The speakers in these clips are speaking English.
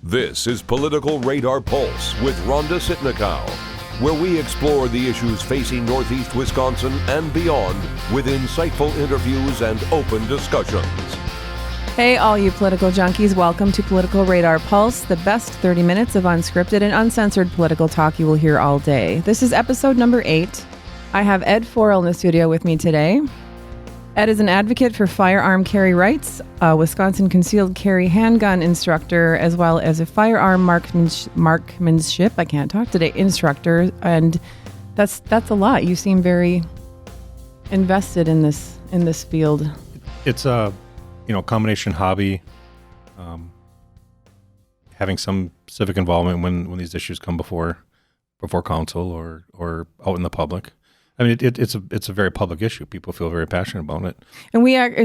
This is Political Radar Pulse with Rhonda Sitnikow, where we explore the issues facing Northeast Wisconsin and beyond with insightful interviews and open discussions. Hey, all you political junkies, welcome to Political Radar Pulse, the best 30 minutes of unscripted and uncensored political talk you will hear all day. This is episode number 8. I have Ed Foral in the studio with me today. Ed is an advocate for firearm carry rights, a Wisconsin concealed carry handgun instructor, as well as a firearm marksmanship, I can't talk today, instructor. And that's a lot. You seem very invested in this field. It's a combination hobby, having some civic involvement when these issues come before council or out in the public. I mean, it's a very public issue. People feel very passionate about it. And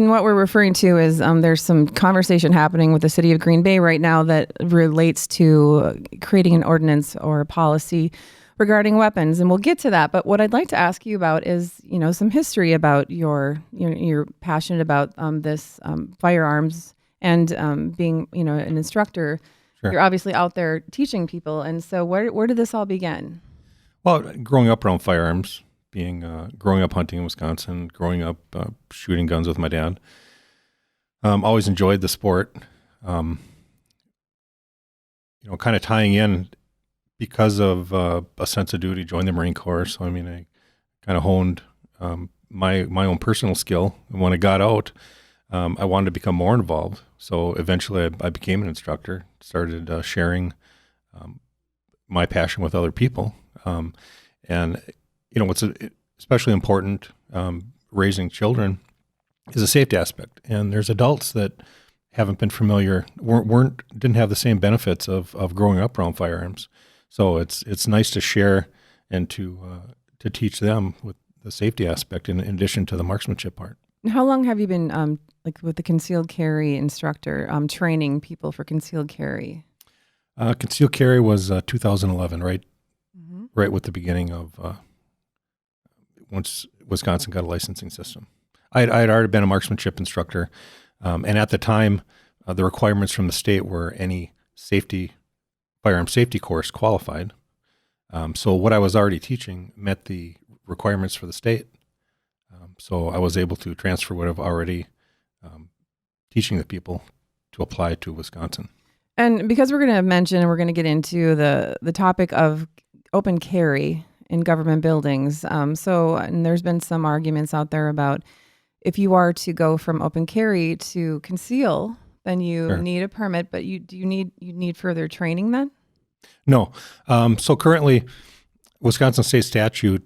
what we're referring to is there's some conversation happening with the city of Green Bay right now that relates to creating an ordinance or a policy regarding weapons, and we'll get to that. But what I'd like to ask you about is, some history about you're passionate about this firearms and being, an instructor. Sure. You're obviously out there teaching people, and so where did this all begin? Well, growing up around firearms. Growing up hunting in Wisconsin, growing up shooting guns with my dad. Always enjoyed the sport. Kind of tying in because of a sense of duty, joined the Marine Corps. So, I kind of honed my own personal skill. And when I got out, I wanted to become more involved. So eventually I became an instructor, started sharing my passion with other people. And what's especially important raising children is a safety aspect. And there's adults that haven't been familiar, didn't have the same benefits of growing up around firearms. So it's nice to share and to teach them with the safety aspect in addition to the marksmanship part. How long have you been with the concealed carry instructor training people for concealed carry? Concealed carry was 2011, right? Mm-hmm. Right with the beginning of once Wisconsin got a licensing system. I had already been a marksmanship instructor, and at the time, the requirements from the state were any firearm safety course qualified. So what I was already teaching met the requirements for the state. So I was able to transfer what I've already teaching the people to apply to Wisconsin. And because we're going to mention and we're going to get into the topic of open carry in government buildings. And there's been some arguments out there about if you are to go from open carry to conceal, then you Sure. need a permit, but you need further training then? No. So currently, Wisconsin state statute,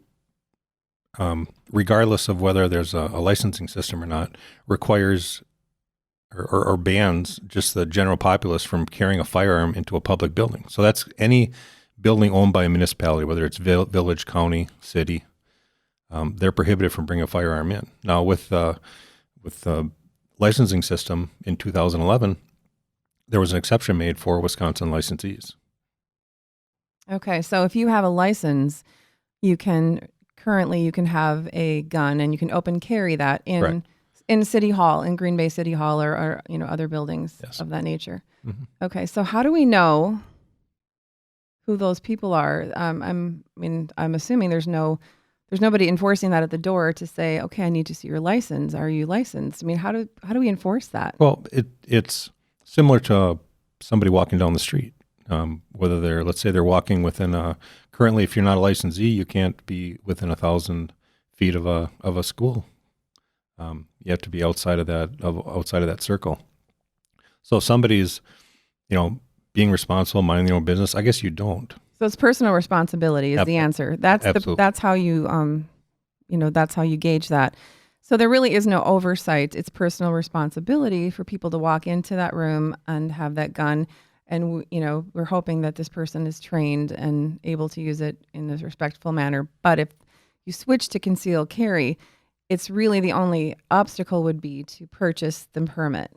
regardless of whether there's a licensing system or not, requires or bans just the general populace from carrying a firearm into a public building. So that's any building owned by a municipality, whether it's village, county, city, they're prohibited from bringing a firearm in. Now, with the licensing system in 2011, there was an exception made for Wisconsin licensees. Okay, so if you have a license, you can have a gun and you can open carry that in City Hall, in Green Bay City Hall, or other buildings of that nature. Mm-hmm. Okay, so how do we know who those people are? I'm assuming there's nobody enforcing that at the door to say, okay, I need to see your license. Are you licensed? How do we enforce that? Well, it's similar to somebody walking down the street. Whether let's say they're walking within currently, if you're not a licensee, you can't be within 1,000 feet of a school. You have to be outside of that circle. So if somebody's, being responsible, minding their own business, I guess you don't. So it's personal responsibility is the answer. That's how you, that's how you gauge that. So there really is no oversight. It's personal responsibility for people to walk into that room and have that gun. And, we're hoping that this person is trained and able to use it in a respectful manner. But if you switch to concealed carry, it's really the only obstacle would be to purchase the permit.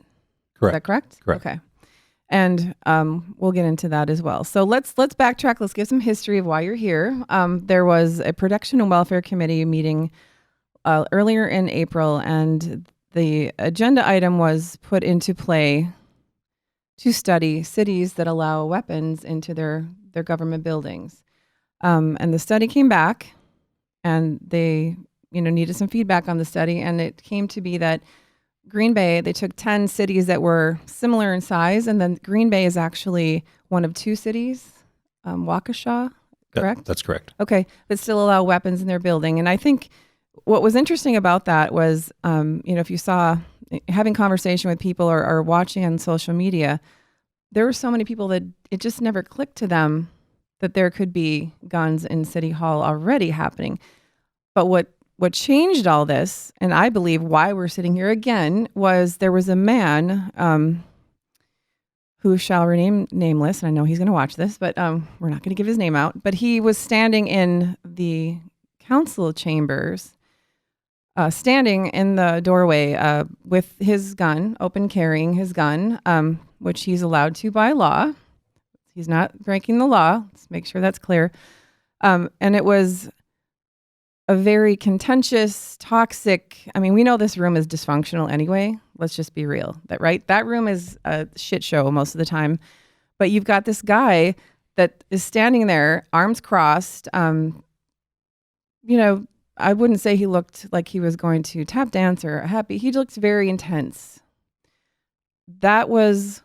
Correct. Is that correct? Correct. Okay. And we'll get into that as well. So let's backtrack. Let's give some history of why you're here. There was a Protection and Welfare Committee meeting earlier in April, and the agenda item was put into play to study cities that allow weapons into their government buildings. And the study came back, and they, needed some feedback on the study, and it came to be that Green Bay, they took 10 cities that were similar in size, and then Green Bay is actually one of 2 cities, Waukesha, correct? That's correct. Okay, that still allow weapons in their building. And I think what was interesting about that was, if you saw, having conversation with people or watching on social media, there were so many people that it just never clicked to them that there could be guns in City Hall already happening. But what changed all this, and I believe why we're sitting here again, was there was a man who shall remain nameless, and I know he's going to watch this, but we're not going to give his name out. But he was standing in the council chambers, standing in the doorway with his gun, open carrying his gun, which he's allowed to by law. He's not breaking the law. Let's make sure that's clear. And it was a very contentious, toxic. I mean, we know this room is dysfunctional anyway. Let's just be real. That room is a shit show most of the time. But you've got this guy that is standing there, arms crossed. I wouldn't say he looked like he was going to tap dance or happy. He looked very intense. That was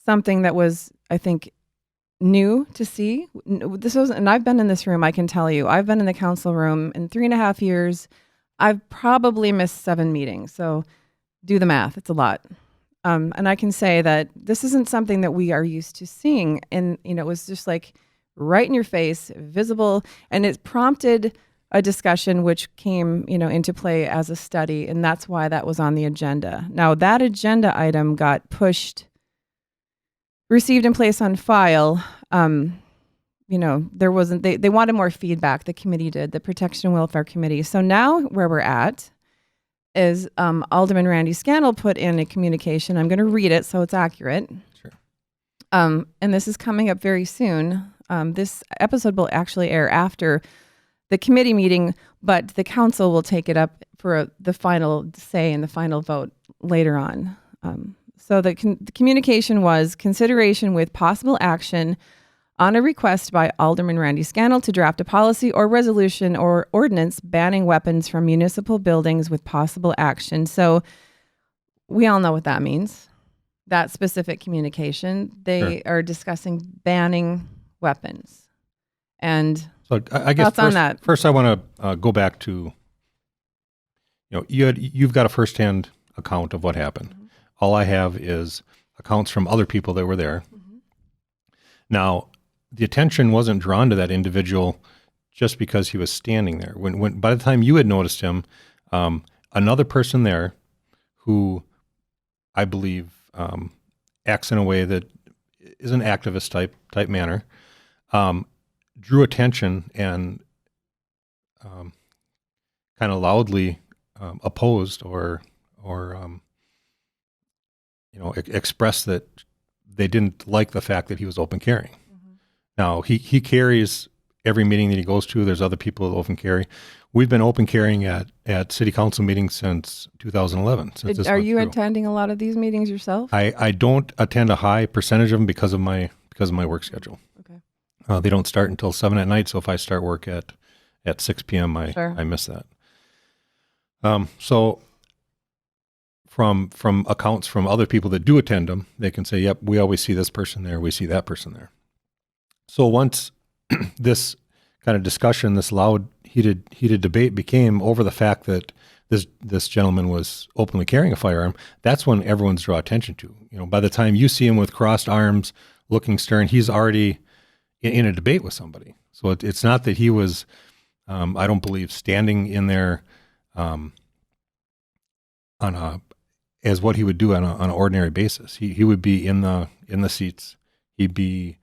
something that was, I think, new to see. And I've been in this room, I can tell you, I've been in the council room in 3.5 years. I've probably missed 7 meetings. So do the math. It's a lot. And I can say that this isn't something that we are used to seeing. And, it was just like right in your face, visible. And it prompted a discussion which came, into play as a study. And that's why that was on the agenda. Now that agenda item got pushed, received and placed on file. There wasn't, they wanted more feedback. The committee did, the Protection and Welfare Committee. So now where we're at is Alderman Randy Scannell put in a communication. I'm going to read it so it's accurate. Sure. And this is coming up very soon. This episode will actually air after the committee meeting, but the council will take it up for the final say and the final vote later on. So the communication was consideration with possible action on a request by Alderman Randy Scannell to draft a policy or resolution or ordinance banning weapons from municipal buildings with possible action. So we all know what that means. That specific communication, they are discussing banning weapons. And so I guess first I want to go back to, you've got a firsthand account of what happened. Mm-hmm. All I have is accounts from other people that were there. Mm-hmm. Now, the attention wasn't drawn to that individual just because he was standing there. When by the time you had noticed him, another person there who I believe acts in a way that is an activist type manner, drew attention and kind of loudly opposed or expressed that they didn't like the fact that he was open carrying. Mm-hmm. Now he carries every meeting that he goes to. There's other people that open carry. We've been open carrying at city council meetings since 2011. Are you attending a lot of these meetings yourself? I don't attend a high percentage of them because of my work schedule. Okay. They don't start until 7 at night. So if I start work at 6 p.m., I miss that. So from accounts from other people that do attend them, they can say, yep, we always see this person there. We see that person there. So once this kind of discussion, this loud, heated debate became over the fact that this gentleman was openly carrying a firearm, that's when everyone's draw attention to. By the time you see him with crossed arms, looking stern, he's already in a debate with somebody. So it's not that he was, I don't believe, standing in there as what he would do on an ordinary basis. He would be in the seats. He'd be,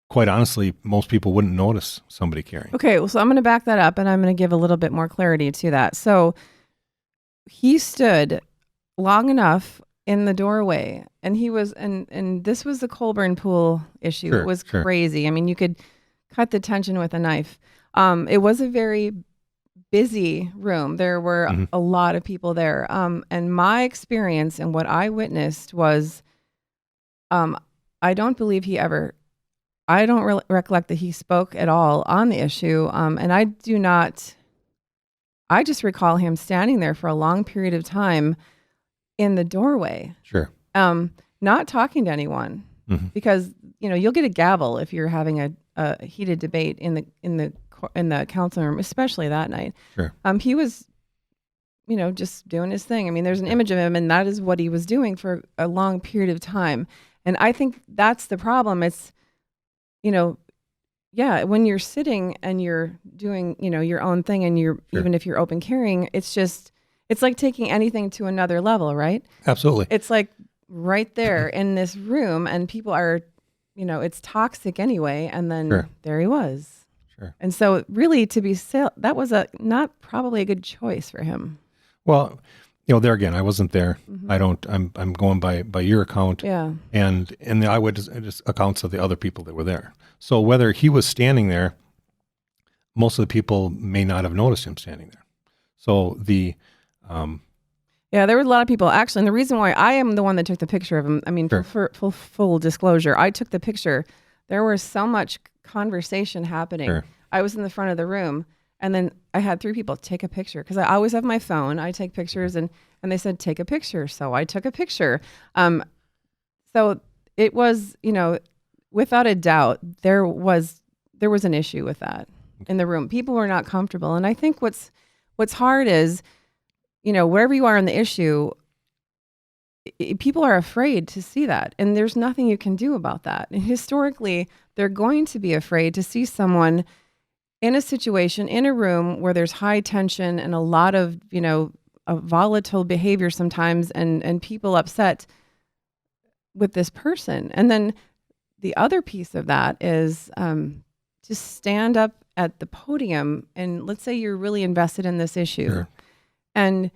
quite honestly, most people wouldn't notice somebody carrying. Okay, well, so I'm going to back that up and I'm going to give a little bit more clarity to that. So he stood long enough in the doorway and he was, and this was the Colburn Pool issue. Sure, it was crazy. I mean, you could cut the tension with a knife. It was a very busy room. There were a lot of people there. And my experience and what I witnessed was I don't believe I don't recollect that he spoke at all on the issue. And I just recall him standing there for a long period of time in the doorway. Sure. Not talking to anyone, because, you'll get a gavel if you're having a heated debate in the council room, especially that night. Sure. He was, just doing his thing. I mean, there's an image of him, and that is what he was doing for a long period of time. And I think that's the problem. It's, when you're sitting and you're doing, your own thing, and Sure. even if you're open carrying, it's like taking anything to another level, right? Absolutely. It's like right there in this room, and people are, it's toxic anyway. And then Sure. there he was. Sure. And so really that was not probably a good choice for him. Well, there again, I wasn't there. I'm going by your account. Yeah. And the eyewitness accounts of the other people that were there. So whether he was standing there, most of the people may not have noticed him standing there. So yeah, there were a lot of people actually. And the reason why I am the one that took the picture of him, I mean, Sure. for full disclosure, I took the picture. There was so much conversation happening. Sure. I was in the front of the room, and then I had 3 people take a picture, because I always have my phone. I take pictures, and they said, take a picture. So I took a picture. So it was, without a doubt, there was an issue with that in the room. People were not comfortable. And I think what's hard is, wherever you are in the issue, people are afraid to see that. And there's nothing you can do about that. And historically, they're going to be afraid to see someone in a situation, in a room where there's high tension and a lot of, a volatile behavior sometimes, and people upset with this person. And then the other piece of that is to stand up at the podium, and let's say you're really invested in this issue. Sure. And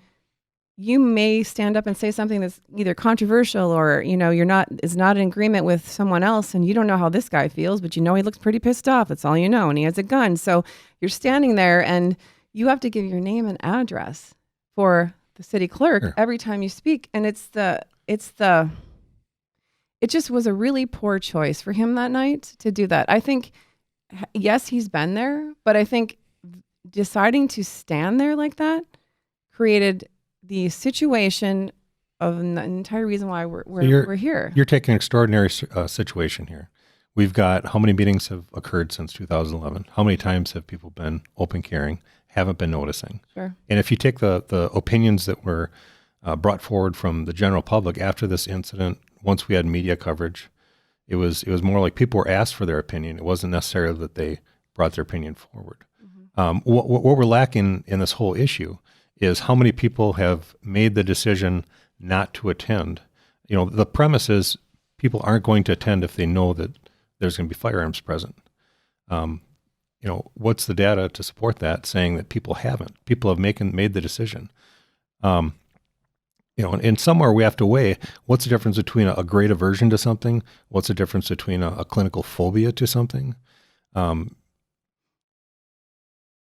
you may stand up and say something that's either controversial or, is not in agreement with someone else, and you don't know how this guy feels, but he looks pretty pissed off. That's all you know. And he has a gun. So you're standing there, and you have to give your name and address for the city clerk Sure. every time you speak. And it just was a really poor choice for him that night to do that. I think, yes, he's been there, but I think deciding to stand there like that created the situation of the entire reason why we're here. You're taking an extraordinary situation here. We've got, how many meetings have occurred since 2011? How many times have people been open carrying, haven't been noticing? Sure. And if you take the opinions that were brought forward from the general public after this incident, once we had media coverage, it was more like people were asked for their opinion. It wasn't necessarily that they brought their opinion forward. What we're lacking in this whole issue is how many people have made the decision not to attend. The premise is people aren't going to attend if they know that there's going to be firearms present. What's the data to support that, saying that people haven't? People have made the decision. And somewhere we have to weigh what's the difference between a great aversion to something, what's the difference between a clinical phobia to something.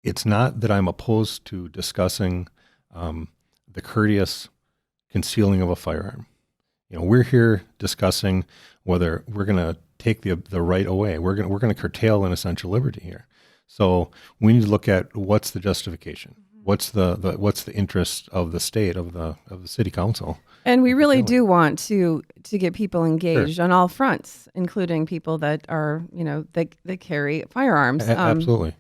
It's not that I'm opposed to discussing the courteous concealing of a firearm. We're here discussing whether we're going to take the right away. We're going to curtail an essential liberty here. So we need to look at what's the justification. What's the interest of the state, of the city council. And we really do want to get people engaged Sure. on all fronts, including people that are, that carry firearms. Absolutely.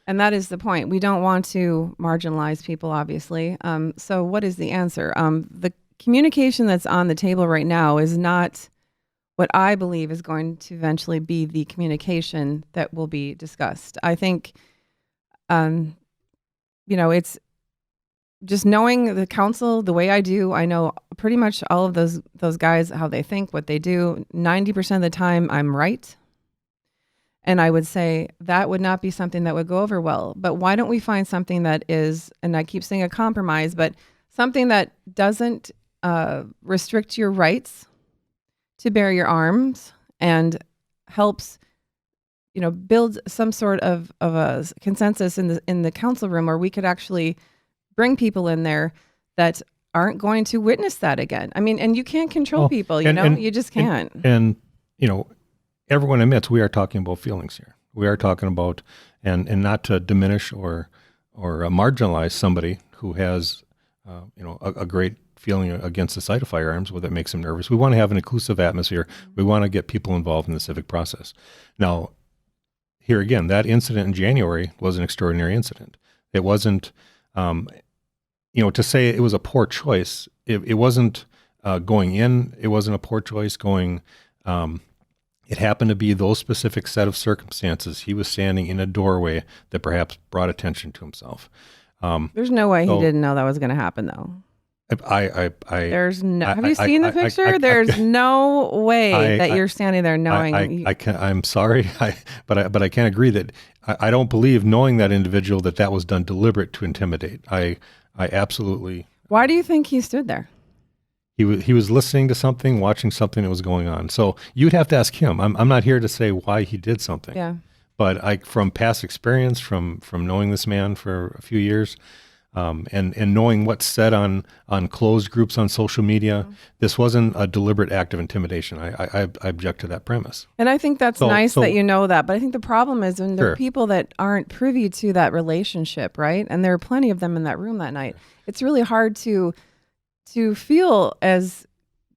And that is the point. We don't want to marginalize people, obviously. So what is the answer? The communication that's on the table right now is not what I believe is going to eventually be the communication that will be discussed. I think, it's just knowing the council the way I do. I know pretty much all of those guys, how they think, what they do. 90% of the time, I'm right. And I would say that would not be something that would go over well. But why don't we find something that is, and I keep saying a compromise, but something that doesn't restrict your rights to bear your arms and helps, build some sort of a consensus in the council room where we could actually bring people in there that aren't going to witness that again. I mean, and you can't control people, you just can't. And everyone admits we are talking about feelings here. We are talking about, and not to diminish or marginalize somebody who has, a great feeling against the sight of firearms, whether it makes them nervous. We want to have an inclusive atmosphere. We want to get people involved in the civic process. Now, here again, that incident in January was an extraordinary incident. It wasn't, to say it was a poor choice. It wasn't going in. It wasn't a poor choice going. It happened to be those specific set of circumstances. He was standing in a doorway that perhaps brought attention to himself. There's no way he didn't know that was going to happen, though. There's no. Have you seen the picture? There's no way that you're standing there knowing. I'm sorry, but I can't agree that I don't believe, knowing that individual, that was done deliberate to intimidate. I absolutely. Why do you think he stood there? He was listening to something, watching something that was going on. So you'd have to ask him. I'm not here to say why he did something. Yeah. But from past experience, from knowing this man for a few years. And knowing what's said on closed groups on social media, this wasn't a deliberate act of intimidation. I object to that premise. And I think that's nice that you know that. But I think the problem is when there are people that aren't privy to that relationship, right? And there are plenty of them in that room that night. It's really hard to feel as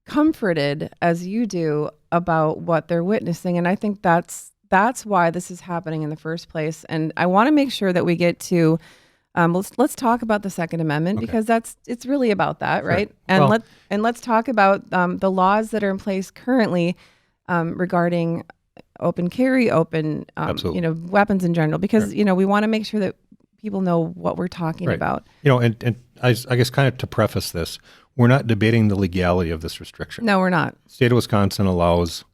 comforted as you do about what they're witnessing. And I think that's why this is happening in the first place. And I want to make sure that we get to let's talk about the Second Amendment, because it's really about that, right? And let's talk about the laws that are in place currently regarding open carry, weapons in general, because we want to make sure that people know what we're talking about. And I guess kind of to preface this, we're not debating the legality of this restriction. No, we're not. The state of Wisconsin allows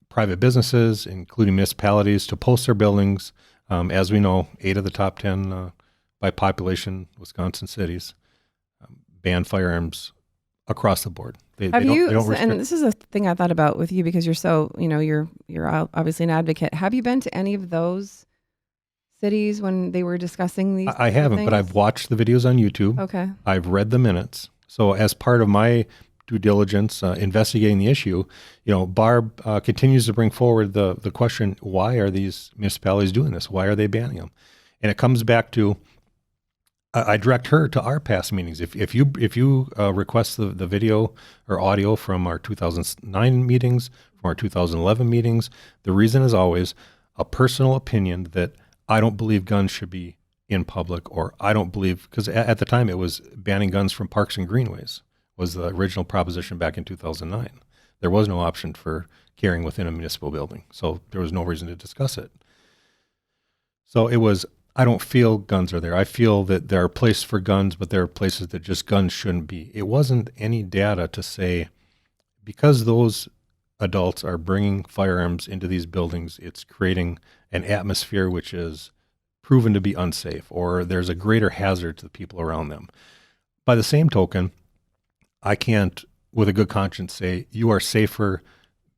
private businesses, including municipalities, to post their buildings. As we know, 8 of the top 10 by population Wisconsin cities ban firearms across the board. They don't restrict. And this is a thing I thought about with you, because you're so, you're obviously an advocate. Have you been to any of those cities when they were discussing these? I haven't, things? But I've watched the videos on YouTube. Okay. I've read the minutes. So as part of my due diligence, investigating the issue, Barb continues to bring forward the question: why are these municipalities doing this? Why are they banning them? And it comes back to, I direct her to our past meetings. If you request the video or audio from our 2009 meetings, from our 2011 meetings, the reason is always a personal opinion that I don't believe guns should be in public, or I don't believe, because at the time it was banning guns from parks and greenways was the original proposition back in 2009. There was no option for carrying within a municipal building, so there was no reason to discuss it. So it was, I don't feel guns are there. I feel that there are places for guns, but there are places that just guns shouldn't be. It wasn't any data to say, because those adults are bringing firearms into these buildings, it's creating an atmosphere which is proven to be unsafe, or there's a greater hazard to the people around them. By the same token, I can't, with a good conscience, say you are safer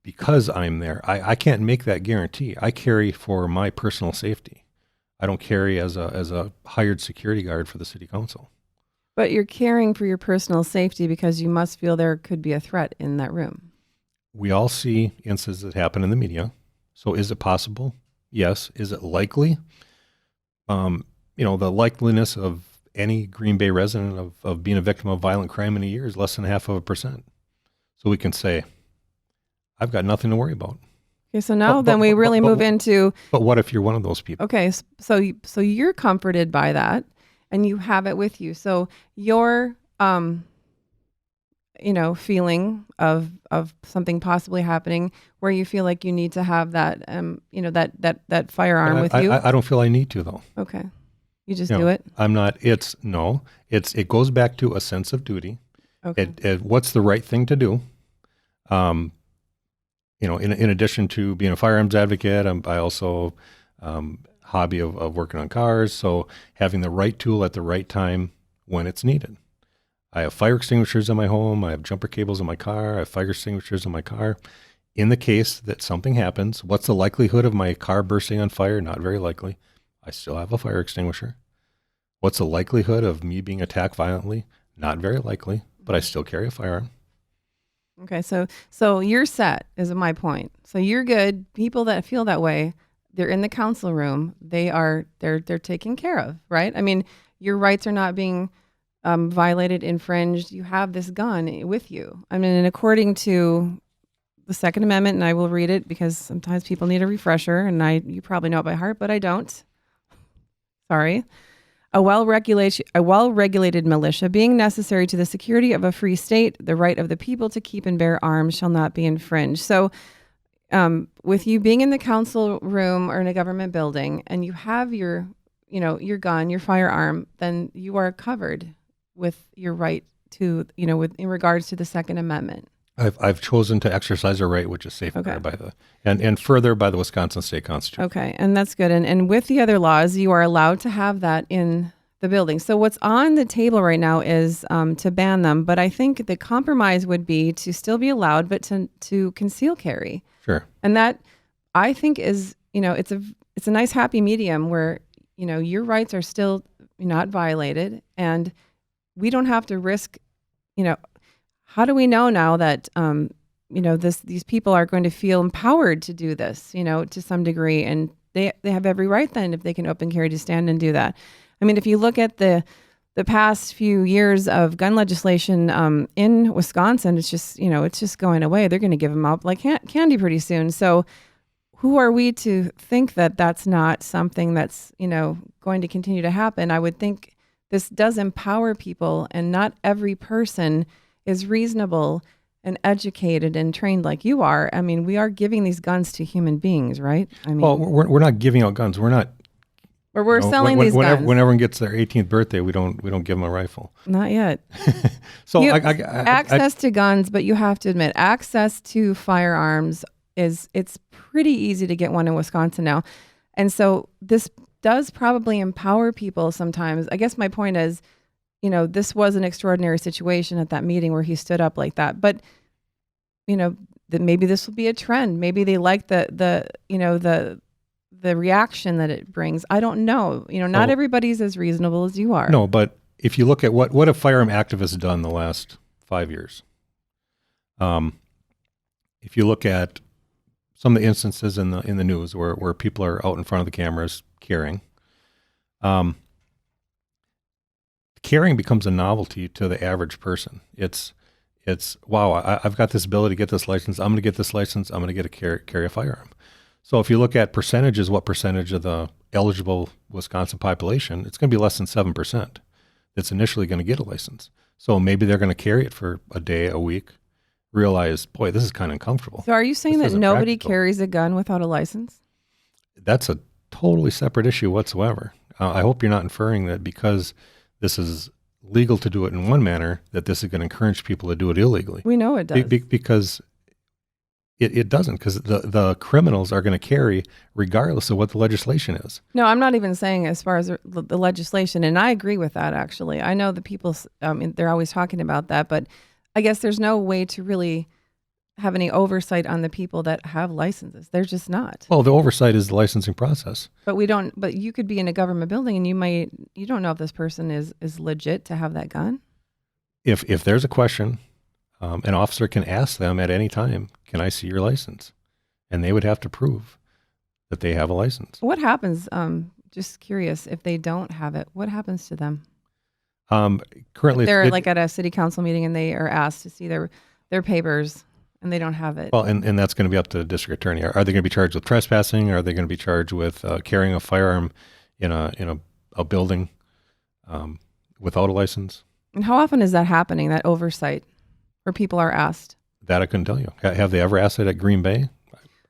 because I'm there. I can't make that guarantee. I carry for my personal safety. I don't carry as a hired security guard for the city council. But you're caring for your personal safety because you must feel there could be a threat in that room. We all see incidents that happen in the media. So is it possible? Yes. Is it likely? The likeliness of any Green Bay resident of being a victim of violent crime in a year is less than 0.5%. So we can say, I've got nothing to worry about. Okay, so now we really move into. But what if you're one of those people? Okay, so you're comforted by that, and you have it with you. So your feeling of something possibly happening, where you feel like you need to have that that firearm with you. I don't feel I need to, though. Okay, you just do it. I'm not. It goes back to a sense of duty. Okay. What's the right thing to do? In addition to being a firearms advocate, I also hobby of working on cars. So having the right tool at the right time when it's needed. I have fire extinguishers in my home. I have jumper cables in my car. I have fire extinguishers in my car. In the case that something happens, what's the likelihood of my car bursting on fire? Not very likely. I still have a fire extinguisher. What's the likelihood of me being attacked violently? Not very likely, but I still carry a firearm. Okay, so you're set is my point. So you're good. People that feel that way, they're in the council room. They're taken care of, right? I mean, your rights are not being violated, infringed. You have this gun with you. I mean, and according to the Second Amendment, and I will read it because sometimes people need a refresher, and you probably know it by heart, but I don't. Sorry. A well-regulated militia, being necessary to the security of a free state, the right of the people to keep and bear arms shall not be infringed. So, with you being in the council room or in a government building, and you have your gun, your firearm, then you are covered with your right to, in regards to the Second Amendment. I've chosen to exercise a right which is safeguarded by and further by the Wisconsin State Constitution. Okay, and that's good. And with the other laws, you are allowed to have that in the building. So what's on the table right now is to ban them. But I think the compromise would be to still be allowed, but to conceal carry. Sure. And that I think is, it's a nice happy medium where, your rights are still not violated, and we don't have to risk, how do we know now that, these people are going to feel empowered to do this, to some degree, and they have every right then, if they can open carry, to stand and do that. I mean, if you look at the past few years of gun legislation in Wisconsin, it's just going away. They're going to give them out like candy pretty soon. So who are we to think that that's not something that's, going to continue to happen? I would think this does empower people, and not every person is reasonable and educated and trained like you are. I mean, we are giving these guns to human beings, right? I mean, well, we're not giving out guns. We're not. We're selling these guns. When everyone gets their 18th birthday, we don't give them a rifle. Not yet. So access to guns, but you have to admit, access to firearms it's pretty easy to get one in Wisconsin now, and so this does probably empower people sometimes. I guess my point is, this was an extraordinary situation at that meeting where he stood up like that, but that maybe this will be a trend. Maybe they like the reaction that it brings. I don't know. Not everybody's as reasonable as you are. No, but if you look at what have firearm activists done the last 5 years, if you look at some of the instances in the news where people are out in front of the cameras carrying, carrying becomes a novelty to the average person. It's wow, I've got this ability to get this license. I'm going to get this license. I'm going to get to carry a firearm. So if you look at percentages, what percentage of the eligible Wisconsin population, it's going to be less than 7% that's initially going to get a license. So maybe they're going to carry it for a day, a week, realize, boy, this is kind of uncomfortable. So are you saying that nobody carries a gun without a license? That's a totally separate issue whatsoever. I hope you're not inferring that because this is legal to do it in one manner, that this is going to encourage people to do it illegally. We know it does. Because it doesn't, because the criminals are going to carry regardless of what the legislation is. No, I'm not even saying as far as the legislation, and I agree with that, actually. I know the people, they're always talking about that, but I guess there's no way to really have any oversight on the people that have licenses. They're just not. Well, the oversight is the licensing process. But you could be in a government building and you don't know if this person is legit to have that gun. If there's a question, an officer can ask them at any time, can I see your license? And they would have to prove that they have a license. What happens, just curious, if they don't have it, what happens to them? Currently, they're like at a city council meeting and they are asked to see their papers and they don't have it. Well, and that's going to be up to the district attorney. Are they going to be charged with trespassing? Are they going to be charged with carrying a firearm in a building without a license? And how often is that happening, that oversight, where people are asked? That I couldn't tell you. Have they ever asked it at Green Bay?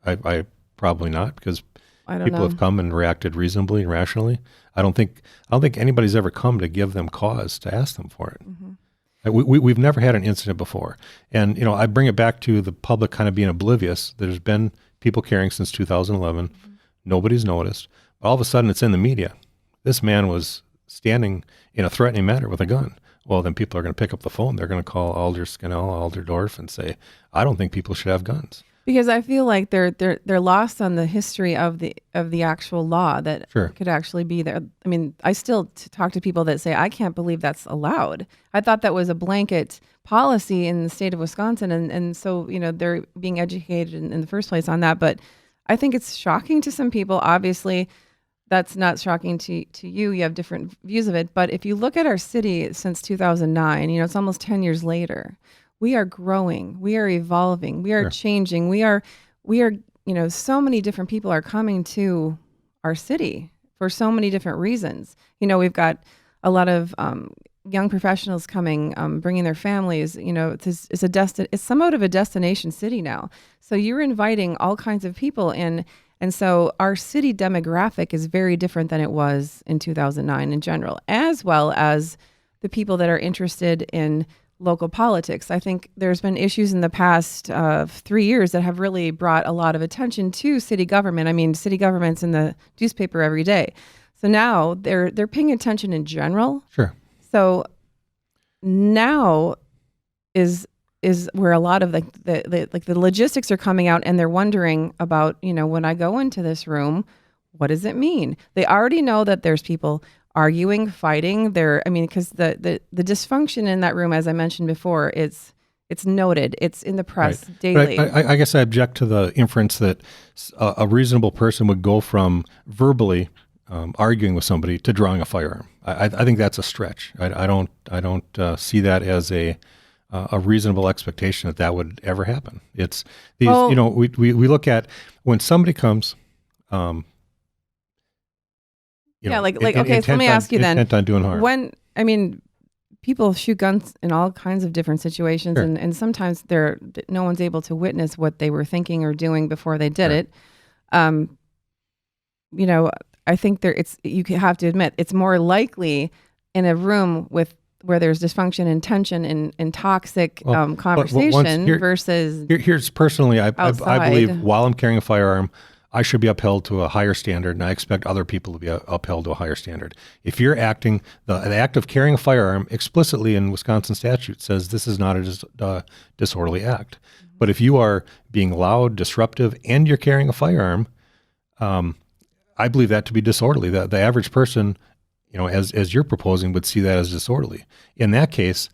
I probably not, because people have come and reacted reasonably and rationally. I don't think anybody's ever come to give them cause to ask them for it. Mm-hmm. We've never had an incident before. And, I bring it back to the public kind of being oblivious. There's been people carrying since 2011. Mm-hmm. Nobody's noticed. But all of a sudden it's in the media. This man was standing in a threatening manner with a gun. Well, then people are going to pick up the phone. They're going to call Alder Scannell, Alderdorf, and say, I don't think people should have guns. Because I feel like they're lost on the history of the actual law that Sure. could actually be there. I mean, I still talk to people that say, I can't believe that's allowed. I thought that was a blanket policy in the state of Wisconsin. And so, they're being educated in the first place on that. But I think it's shocking to some people. Obviously, that's not shocking to you. You have different views of it. But if you look at our city since 2009, it's almost 10 years later. We are growing, we are evolving, we are Sure. changing, we are, so many different people are coming to our city for so many different reasons. We've got a lot of young professionals coming, bringing their families. It's somewhat of a destination city now. So you're inviting all kinds of people in. And so our city demographic is very different than it was in 2009 in general, as well as the people that are interested in local politics. I think there's been issues in the past 3 years that have really brought a lot of attention to city government. I mean, city government's in the newspaper every day. So now they're paying attention in general. Sure. So now is where a lot of the logistics are coming out, and they're wondering about, when I go into this room, what does it mean? They already know that there's people arguing, fighting. Because the dysfunction in that room, as I mentioned before, it's noted. It's in the press daily. But I guess I object to the inference that a reasonable person would go from verbally arguing with somebody to drawing a firearm. I think that's a stretch. I don't see that as a reasonable expectation that would ever happen. It's these, we look at when somebody comes. Okay, so let me ask you then. Intent on doing harm. People shoot guns in all kinds of different situations, Sure. and sometimes no one's able to witness what they were thinking or doing before they did it. I think you have to admit it's more likely in a room where there's dysfunction and tension and toxic conversation versus here's personally, I believe while I'm carrying a firearm, I should be upheld to a higher standard, and I expect other people to be upheld to a higher standard. If you're acting, the act of carrying a firearm explicitly in Wisconsin statute says this is not a disorderly act. Mm-hmm. But if you are being loud, disruptive, and you're carrying a firearm, I believe that to be disorderly. The average person, as you're proposing, would see that as disorderly. In that case,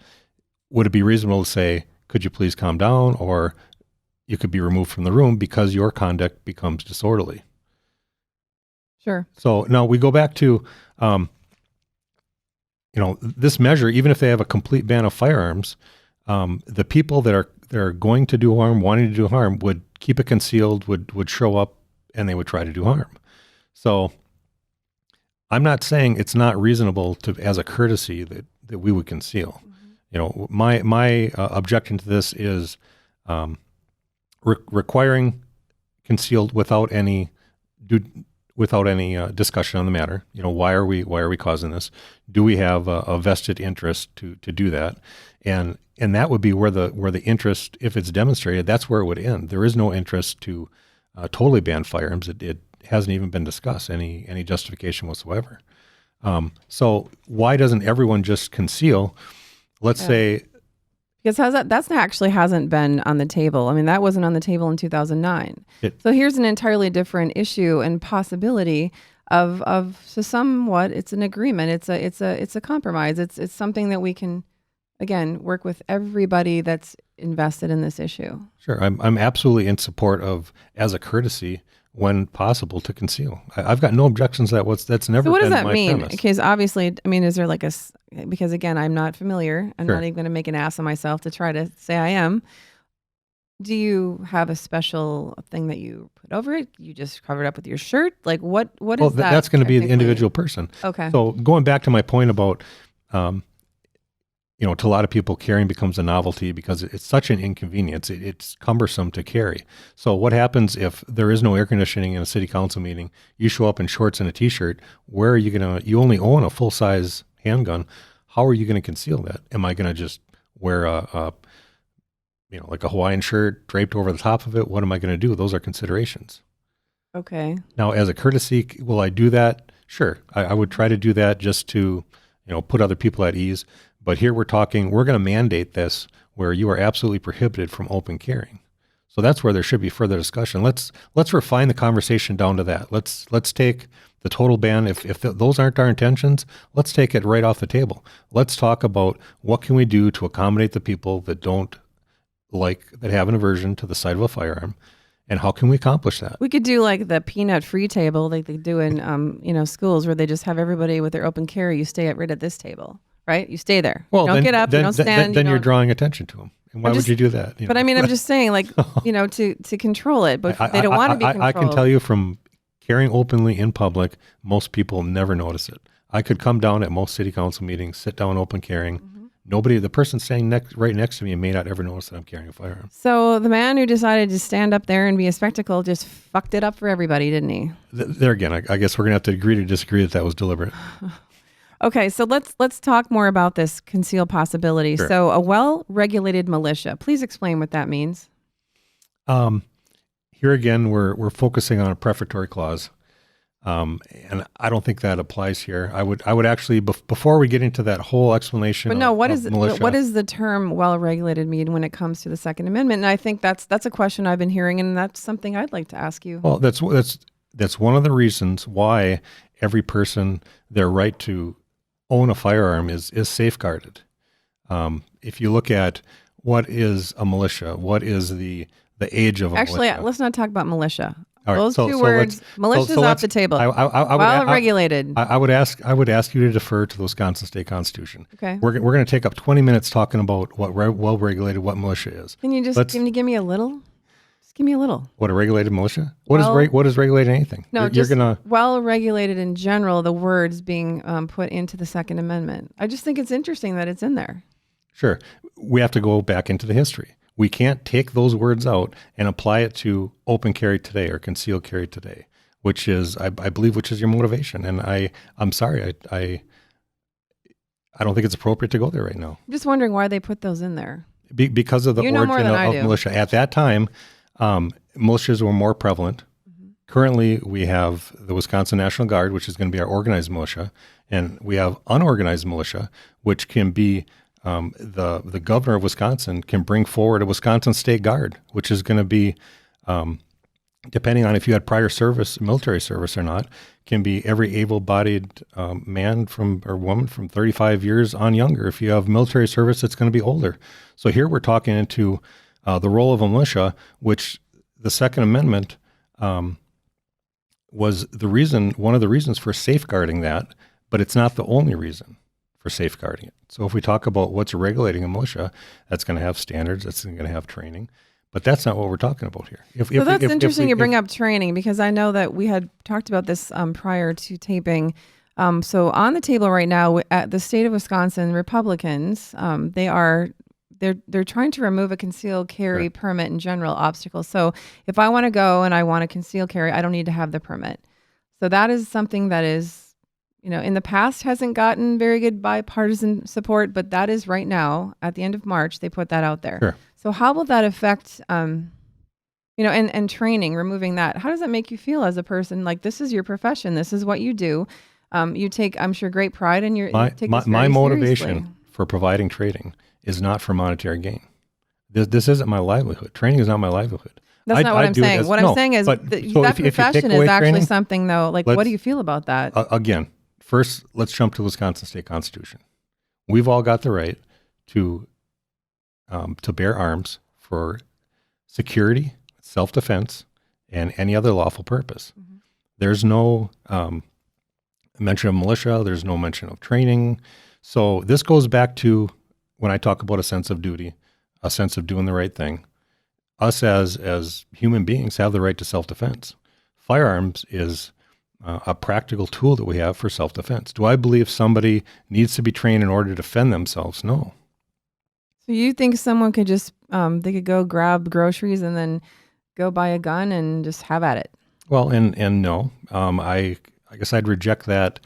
would it be reasonable to say, could you please calm down, or you could be removed from the room because your conduct becomes disorderly? Sure. So now we go back to, this measure. Even if they have a complete ban of firearms, the people that are going to do harm, wanting to do harm, would keep it concealed, would show up, and they would try to do harm. So I'm not saying it's not reasonable to, as a courtesy, that we would conceal. Mm-hmm. My objection to this is. Requiring concealed without any discussion on the matter. Why are we causing this? Do we have a vested interest to do that? And that would be where the interest, if it's demonstrated, that's where it would end. There is no interest to totally ban firearms. It hasn't even been discussed, any justification whatsoever. So why doesn't everyone just conceal? Let's say. Because that actually hasn't been on the table. I mean, that wasn't on the table in 2009. So here's an entirely different issue and possibility of so somewhat it's an agreement. It's a compromise. It's something that we can, again, work with everybody that's invested in this issue. Sure, I'm absolutely in support of, as a courtesy, when possible, to conceal. I've got no objections to that. That's never been my premise. So what does that mean? Because obviously, is there because again, I'm not familiar. I'm not even going to make an ass of myself to try to say I am. Do you have a special thing that you put over it? You just cover it up with your shirt? Like what is that? That's going to be the individual person. Okay. So going back to my point about, to a lot of people, carrying becomes a novelty because it's such an inconvenience. It's cumbersome to carry. So what happens if there is no air conditioning in a city council meeting? You show up in shorts and a t-shirt. Where are you you only own a full-size handgun. How are you going to conceal that? Am I going to just wear like a Hawaiian shirt draped over the top of it? What am I going to do? Those are considerations. Okay. Now, as a courtesy, will I do that? Sure. I would try to do that just to, put other people at ease. But here we're going to mandate this where you are absolutely prohibited from open carrying. So that's where there should be further discussion. Let's refine the conversation down to that. Let's take the total ban. If those aren't our intentions, let's take it right off the table. Let's talk about what can we do to accommodate the people that that have an aversion to the sight of a firearm, and how can we accomplish that? We could do like the peanut free table like they do in schools, where they just have everybody with their open carry. You stay right at this table, right? You stay there. Well, you don't get up, you don't stand. Then you're drawing attention to them. And why would you do that? But I mean, I'm just saying, like, to control it, but they don't want to be controlled. I can tell you from carrying openly in public, most people never notice it. I could come down at most city council meetings, sit down open carrying. Mm-hmm. The person standing right next to me may not ever notice that I'm carrying a firearm. So the man who decided to stand up there and be a spectacle just fucked it up for everybody, didn't he? There again, I guess we're going to have to agree to disagree that was deliberate. Okay, so let's talk more about this concealed possibility. Sure. So a well-regulated militia. Please explain what that means. Here again, we're focusing on a prefatory clause, and I don't think that applies here. I would actually before we get into that whole explanation. But no, what militia, does the term well-regulated mean when it comes to the Second Amendment? And I think that's a question I've been hearing, and that's something I'd like to ask you. Well, that's one of the reasons why every person, their right to own a firearm is safeguarded. If you look at what is a militia, what is the age of a militia. Actually, let's not talk about militia. All right, Those two words, militia's off the table. Well-regulated. I would ask you to defer to the Wisconsin State Constitution. Okay. We're going to take up 20 minutes talking about what well-regulated, what militia is. Can you just give me a little? Just give me a little. What, a regulated militia? What is regulated anything? No, just well-regulated in general, the words being put into the Second Amendment. I just think it's interesting that it's in there. Sure. We have to go back into the history. We can't take those words out and apply it to open carry today or concealed carry today, which is, I believe, your motivation. And I'm sorry, I don't think it's appropriate to go there right now. I'm just wondering why they put those in there. Because of the origin of militia. At that time, militias were more prevalent. Mm-hmm. Currently, we have the Wisconsin National Guard, which is going to be our organized militia, and we have unorganized militia, which can be the governor of Wisconsin can bring forward a Wisconsin State Guard, which is going to be, depending on if you had prior service, military service or not, can be every able-bodied man or woman from 35 years on younger. If you have military service, it's going to be older. So here we're talking into the role of a militia, which the Second Amendment was one of the reasons for safeguarding that, but it's not the only reason for safeguarding it. So if we talk about what's regulating a militia, that's going to have standards, that's going to have training, but that's not what we're talking about here. That's interesting you bring up training, because I know that we had talked about this prior to taping. So on the table right now at the state of Wisconsin, Republicans, they're trying to remove a concealed carry permit in general obstacle. So if I want to go and I want to conceal carry, I don't need to have the permit. So that is something that is, in the past hasn't gotten very good bipartisan support, but that is right now at the end of March, they put that out there. Sure. So how will that affect, and training, removing that? How does that make you feel as a person? Like, this is your profession. This is what you do. You take, I'm sure, great pride in your, my motivation for providing training is not for monetary gain. This isn't my livelihood. Training is not my livelihood. That's not what I'm saying. What I'm saying is that profession is actually something, though. Like, what do you feel about that? Again, first, let's jump to the Wisconsin State Constitution. We've all got the right to bear arms for security, self-defense, and any other lawful purpose. Mm-hmm. There's no mention of militia. There's no mention of training. So this goes back to when I talk about a sense of duty, a sense of doing the right thing. Us as human beings have the right to self-defense. Firearms is a practical tool that we have for self-defense. Do I believe somebody needs to be trained in order to defend themselves? No. So you think someone could just, they could go grab groceries and then go buy a gun and just have at it? Well, and no. I guess I'd reject that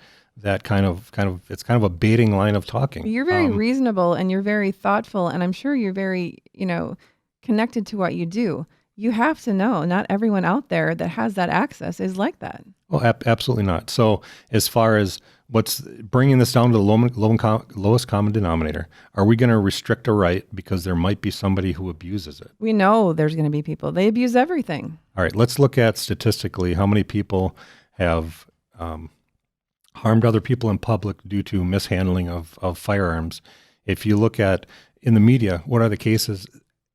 kind of it's kind of a baiting line of talking. You're very reasonable and you're very thoughtful, and I'm sure you're very, connected to what you do. you have to know not everyone out there that has that access is like that. Well, absolutely not. So as far as what's bringing this down to the lowest common denominator, are we going to restrict a right because there might be somebody who abuses it? We know there's going to be people. They abuse everything. All right, let's look at statistically how many people have harmed other people in public due to mishandling of firearms. If you look at in the media, what are the cases?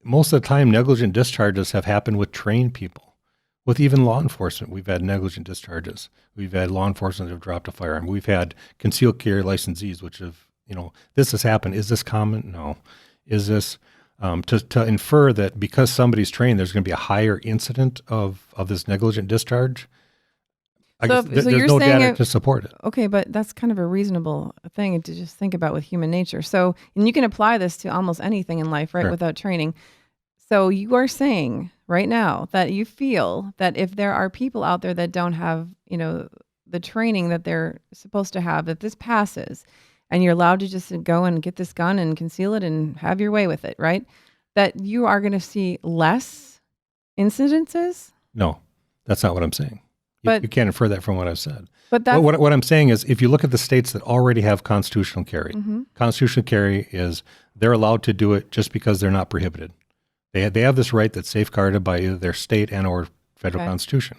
Most of the time, negligent discharges have happened with trained people. With even law enforcement, we've had negligent discharges. We've had law enforcement that have dropped a firearm. We've had concealed carry licensees, which have, this has happened. Is this common? No. Is this to infer that because somebody's trained, there's going to be a higher incident of this negligent discharge? There's no data to support it. Okay, but that's kind of a reasonable thing to just think about with human nature. So, and you can apply this to almost anything in life, right, Sure. without training. So you are saying right now that you feel that if there are people out there that don't have, the training that they're supposed to have, that this passes and you're allowed to just go and get this gun and conceal it and have your way with it, right? That you are going to see less incidences? No, that's not what I'm saying. But you can't infer that from what I've said. But that's, what I'm saying is, if you look at the states that already have constitutional carry, Mhm. constitutional carry is they're allowed to do it just because they're not prohibited. They have this right that's safeguarded by either their state and or federal Okay. constitution.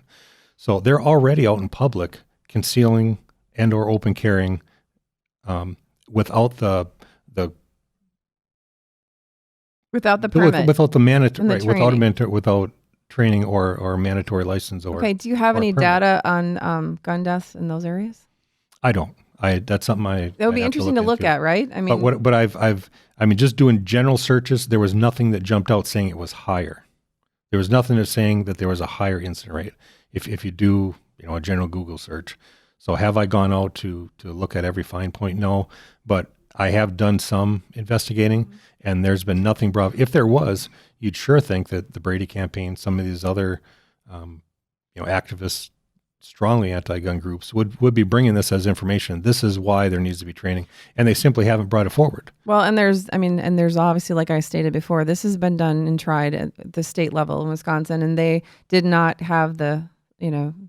So they're already out in public concealing and or open carrying without the without the permit. without the mandatory, and the right, without training or mandatory license or. Okay, do you have or any permit. data on gun deaths in those areas? I don't. That's something That would I'd be have interesting to look into. at, right? I mean, But I've just doing general searches, there was nothing that jumped out saying it was higher. There was nothing that's saying that there was a higher incident rate. If you do, a general Google search. So have I gone out to look at every fine point? No, but I have done some investigating, and there's been nothing brought. If there was, you'd sure think that the Brady campaign, some of these other, activists, strongly anti-gun groups would be bringing this as information. This is why there needs to be training, and they simply haven't brought it forward. well, and there's obviously, like I stated before, this has been done and tried at the state level in Wisconsin, and they did not have the,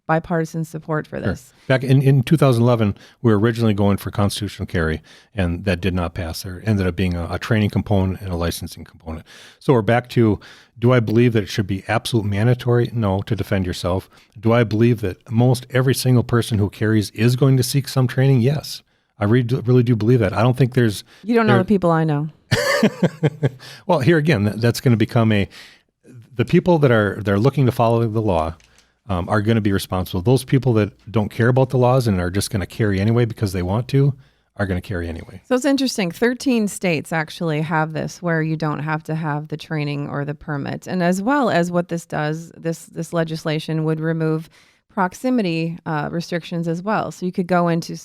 bipartisan support for this. Back in 2011, we were originally going for constitutional carry, and that did not pass. There ended up being a training component and a licensing component. So we're back to, do I believe that it should be absolute mandatory? No, to defend yourself. Do I believe that most every single person who carries is going to seek some training? Yes. I really do believe that. I don't think there's... You don't know the people I know. Well, here again, that's going to become the people they're looking to follow the law are going to be responsible. Those people that don't care about the laws and are just going to carry anyway because they want to are going to carry anyway. So it's interesting. 13 states actually have this where you don't have to have the training or the permit. And as well as what this does, this legislation would remove proximity restrictions as well. So you could go into,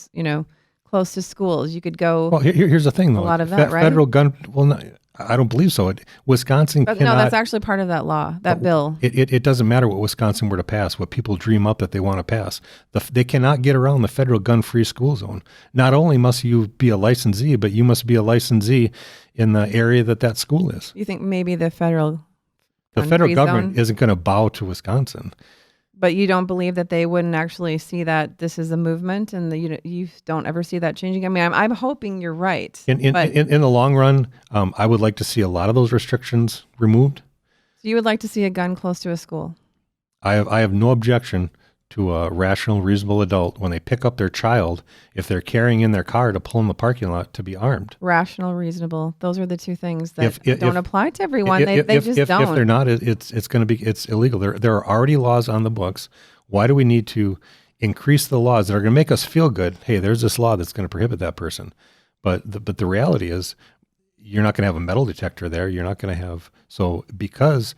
close to schools. You could go. Well, here's the thing, though. A lot of that, right? Federal gun. Well, no, I don't believe so. Wisconsin But cannot. no, that's actually part of that law, that bill. It doesn't matter what Wisconsin were to pass, what people dream up that they want to pass. They cannot get around the federal gun-free school zone. Not only must you be a licensee, but you must be a licensee in the area that school is. You think maybe the federal Government zone? isn't going to bow to Wisconsin. But you don't believe that they wouldn't actually see that this is a movement, and you don't ever see that changing? I mean, I'm hoping you're right. In the long run, I would like to see a lot of those restrictions removed. So you would like to see a gun close to a school? I have no objection to a rational, reasonable adult when they pick up their child, if they're carrying in their car to pull in the parking lot, to be armed. Rational, reasonable. Those are the two things that If- don't apply to everyone. They just if don't. they're not, it's illegal. There are already laws on the books. Why do we need to increase the laws that are going to make us feel good? Hey, there's this law that's going to prohibit that person. But the reality is, you're not going to have a metal detector there. You're not going to have, because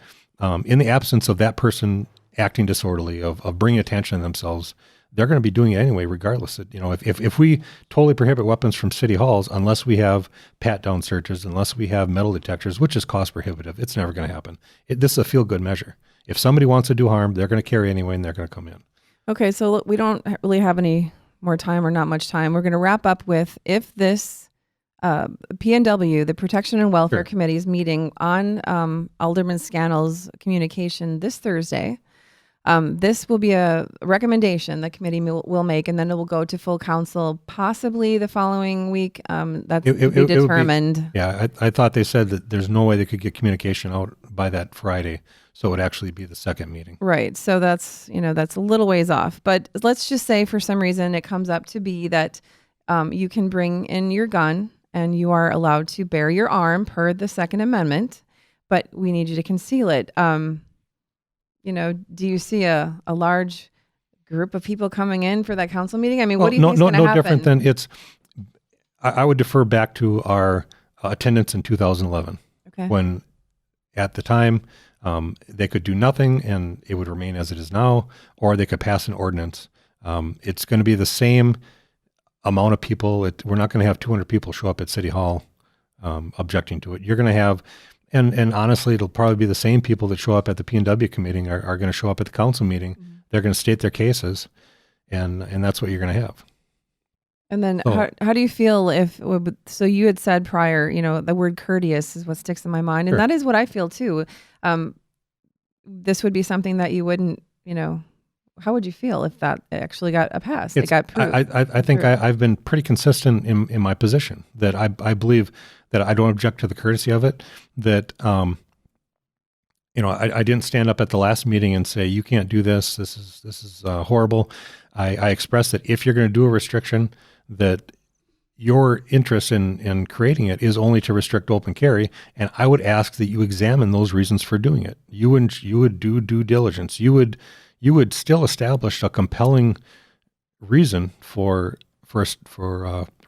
in the absence of that person acting disorderly, of bringing attention to themselves, they're going to be doing it anyway, regardless. If we totally prohibit weapons from city halls, unless we have pat-down searches, unless we have metal detectors, which is cost prohibitive, it's never going to happen. This is a feel-good measure. If somebody wants to do harm, they're going to carry anyway, and they're going to come in. Okay, so look, we don't really have any more time or not much time. We're going to wrap up with, if this PNW, the Protection and Welfare Sure. Committee, is meeting on Alderman Scannell's communication this Thursday. This will be a recommendation the committee will make, and then it will go to full council possibly the following week. That's to be determined. I thought they said that there's no way they could get communication out by that Friday, so it would actually be the second meeting. Right. So that's a little ways off. But let's just say for some reason it comes up to be that you can bring in your gun and you are allowed to bear your arm per the Second Amendment, but we need you to conceal it. Do you see a large group of people coming in for that council meeting? I mean, what do you think is going to happen? No different than I would defer back to our attendance in 2011. Okay. When at the time they could do nothing and it would remain as it is now, or they could pass an ordinance. It's going to be the same amount of people. We're not going to have 200 people show up at City Hall objecting to it. You're going to have, and honestly, it'll probably be the same people that show up at the PNW committee are going to show up at the council meeting. Mm-hmm. They're going to state their cases, and that's what you're going to have. And then how do you feel so you had said prior, the word courteous is what sticks in my mind. And Sure. That is what I feel too. This would be something that you wouldn't, how would you feel if that actually got a pass? It got proved. I think I've been pretty consistent in my position that I believe that I don't object to the courtesy of it, that, I didn't stand up at the last meeting and say, you can't do this. This is horrible. I expressed that if you're going to do a restriction, that your interest in creating it is only to restrict open carry. And I would ask that you examine those reasons for doing it. You would do due diligence. You would still establish a compelling reason for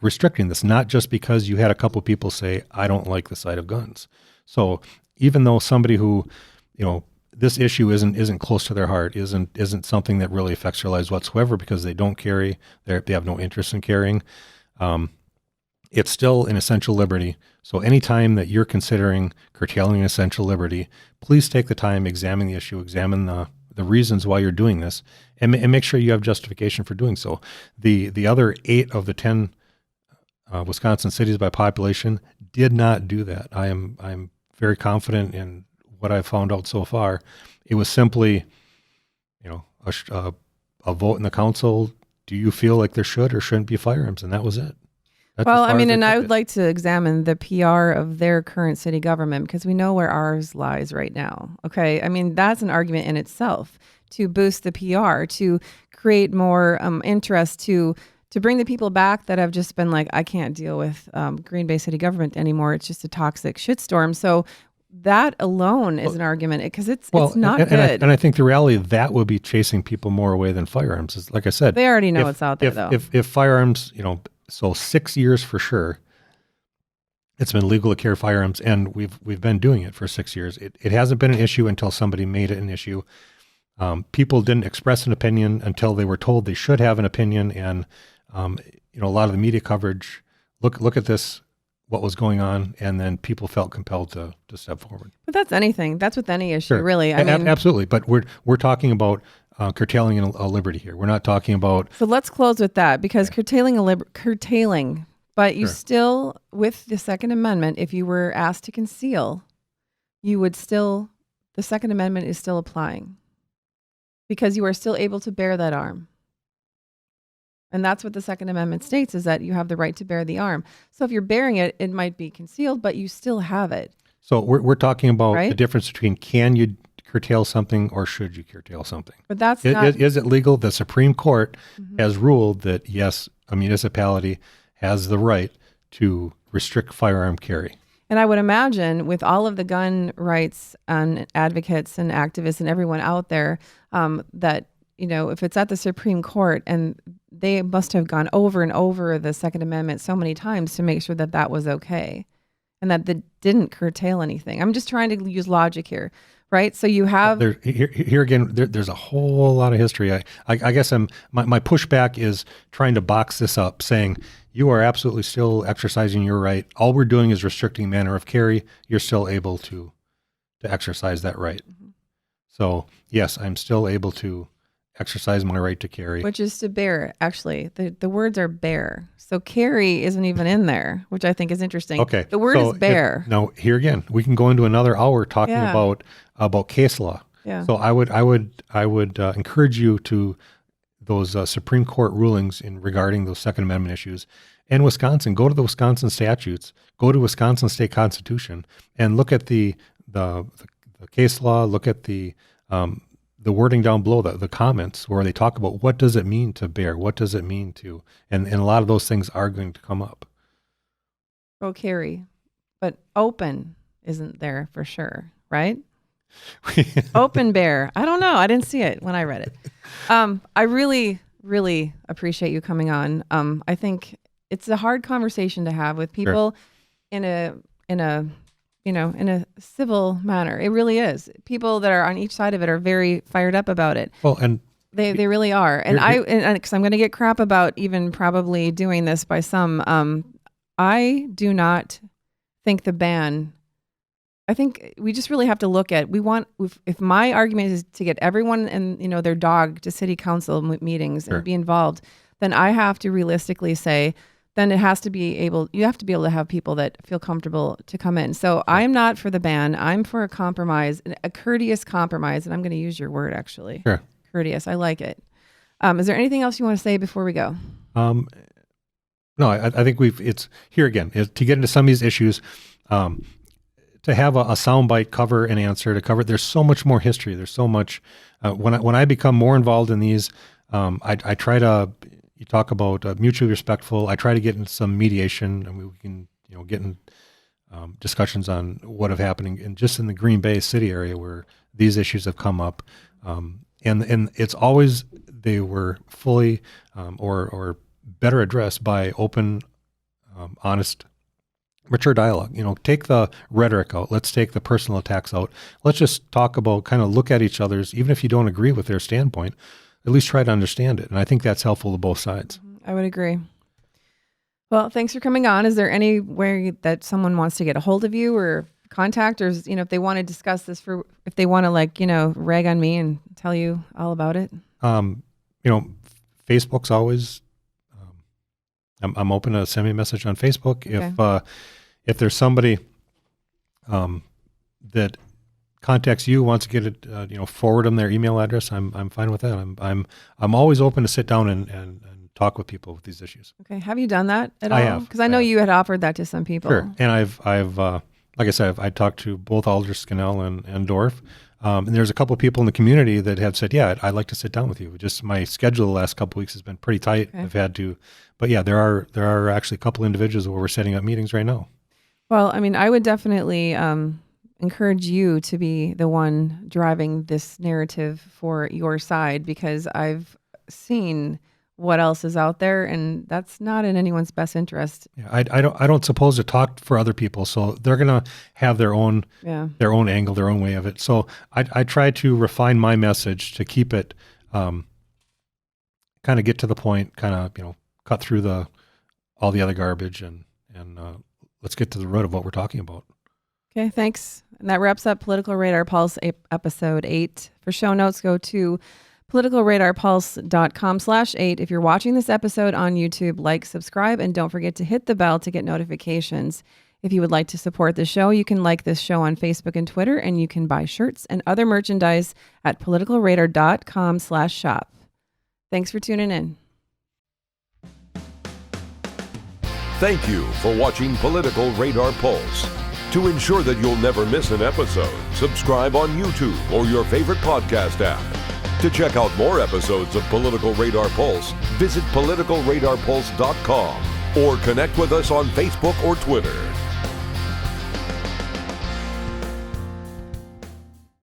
restricting this, not just because you had a couple people say, I don't like the sight of guns. So even though somebody who, this issue isn't close to their heart, isn't something that really affects their lives whatsoever because they don't carry, they have no interest in carrying, it's still an essential liberty. So anytime that you're considering curtailing an essential liberty, please take the time, examine the issue, examine the reasons why you're doing this, and make sure you have justification for doing so. The other 8 of the 10 Wisconsin cities by population did not do that. I'm very confident in what I've found out so far. It was simply, a vote in the council. Do you feel like there should or shouldn't be firearms? And that was it. Well, I mean, and I would like to examine the PR of their current city government because we know where ours lies right now. Okay. I mean, that's an argument in itself to boost the PR, to create more interest, to bring the people back that have just been like, I can't deal with Green Bay city government anymore. It's just a toxic shitstorm. So that alone is an argument because it's not good. And I think the reality of that would be chasing people more away than firearms. Is, like I said, they already know it's out there though. If firearms, so 6 years for sure, it's been legal to carry firearms, and we've been doing it for 6 years. It hasn't been an issue until somebody made it an issue. People didn't express an opinion until they were told they should have an opinion, and a lot of the media coverage. Look at this, what was going on, and then people felt compelled to step forward. But that's anything. That's with any issue, sure. Really. I mean, absolutely. But we're talking about curtailing a liberty here. We're not talking about. So let's close with that because curtailing, but you still, with the Second Amendment, if you were asked to conceal, the Second Amendment is still applying because you are still able to bear that arm. And that's what the Second Amendment states, is that you have the right to bear the arm. So if you're bearing it, it might be concealed, but you still have it. So we're talking about the difference between can you curtail something or should you curtail something? But that's is it legal? The Supreme Court has ruled that, yes, a municipality has the right to restrict firearm carry. And I would imagine with all of the gun rights and advocates and activists and everyone out there, that, if it's at the Supreme Court, and they must have gone over and over the Second Amendment so many times to make sure that that was okay and that they didn't curtail anything. I'm just trying to use logic here, right? So you have here again. There's a whole lot of history. I guess my pushback is trying to box this up, saying you are absolutely still exercising your right. All we're doing is restricting manner of carry. You're still able to exercise that right. Mm-hmm. So yes, I'm still able to exercise my right to carry. Which is to bear, actually. The words are bear. So carry isn't even in there, which I think is interesting. Okay. The word is bear. Now, here again, we can go into another hour talking about case law. Yeah. So I would encourage you to those Supreme Court rulings regarding those Second Amendment issues. And Wisconsin, go to the Wisconsin statutes, go to Wisconsin state constitution, and look at the case law. Look at the wording down below, the comments where they talk about what does it mean to bear, what does it mean to, and a lot of those things are going to come up. Go carry, but open isn't there for sure, right? Open bear. I don't know. I didn't see it when I read it. I really, really appreciate you coming on. I think it's a hard conversation to have with people in a civil manner. It really is. People that are on each side of it are very fired up about it. Well, and they really are. And because I'm going to get crap about even probably doing this by some. I do not think the ban. I think we just really have to look at, if my argument is to get everyone and, their dog to city council meetings and be involved, then I have to realistically say, then you have to be able to have people that feel comfortable to come in. So I'm not for the ban. I'm for a compromise, a courteous compromise. And I'm going to use your word, actually. Sure. Courteous. I like it. Is there anything else you want to say before we go? No, I think it's here again, to get into some of these issues, to have a soundbite cover an answer to cover. There's so much more history. There's so much. When I become more involved in these, I try to. You talk about mutually respectful. I try to get into some mediation, and we can get in discussions on what have happening in the Green Bay city area where these issues have come up, and it's always they were fully or better addressed by open, honest, mature dialogue. Take the rhetoric out. Let's take the personal attacks out. Let's just talk about, kind of look at each other's, even if you don't agree with their standpoint, at least try to understand it. And I think that's helpful to both sides. I would agree. Well, thanks for coming on. Is there anywhere that someone wants to get a hold of you or contact, or, if they want to discuss this if they want to rag on me and tell you all about it? Facebook's always, I'm open to send me a message on Facebook. Okay. If there's somebody that contacts you, wants to get it, forward them their email address, I'm fine with that. I'm always open to sit down and talk with people with these issues. Okay. Have you done that at all? I have. Because I know you had offered that to some people. Sure. And I've like I said, I talked to both Alder, Scannell, and Dorf. And there's a couple of people in the community that have said, yeah, I'd like to sit down with you. Just my schedule the last couple of weeks has been pretty tight. Okay. I've had to, but yeah, there are actually a couple individuals where we're setting up meetings right now. Well, I would definitely encourage you to be the one driving this narrative for your side, because I've seen what else is out there, and that's not in anyone's best interest. Yeah, I don't suppose to talk for other people, so they're gonna have their own angle, their own way of it. So I try to refine my message to keep it, kind of get to the point, kind of cut through all the other garbage, and let's get to the root of what we're talking about. Okay, thanks. And that wraps up Political Radar Pulse episode 8. For show notes, go to politicalradarpulse.com/8. If you're watching this episode on YouTube, like, subscribe, and don't forget to hit the bell to get notifications. If you would like to support the show, you can like this show on Facebook and Twitter, and you can buy shirts and other merchandise at politicalradar.com/shop. Thanks for tuning in. Thank you for watching Political Radar Pulse. To ensure that you'll never miss an episode, subscribe on YouTube or your favorite podcast app. To check out more episodes of Political Radar Pulse, visit politicalradarpulse.com or connect with us on Facebook or Twitter.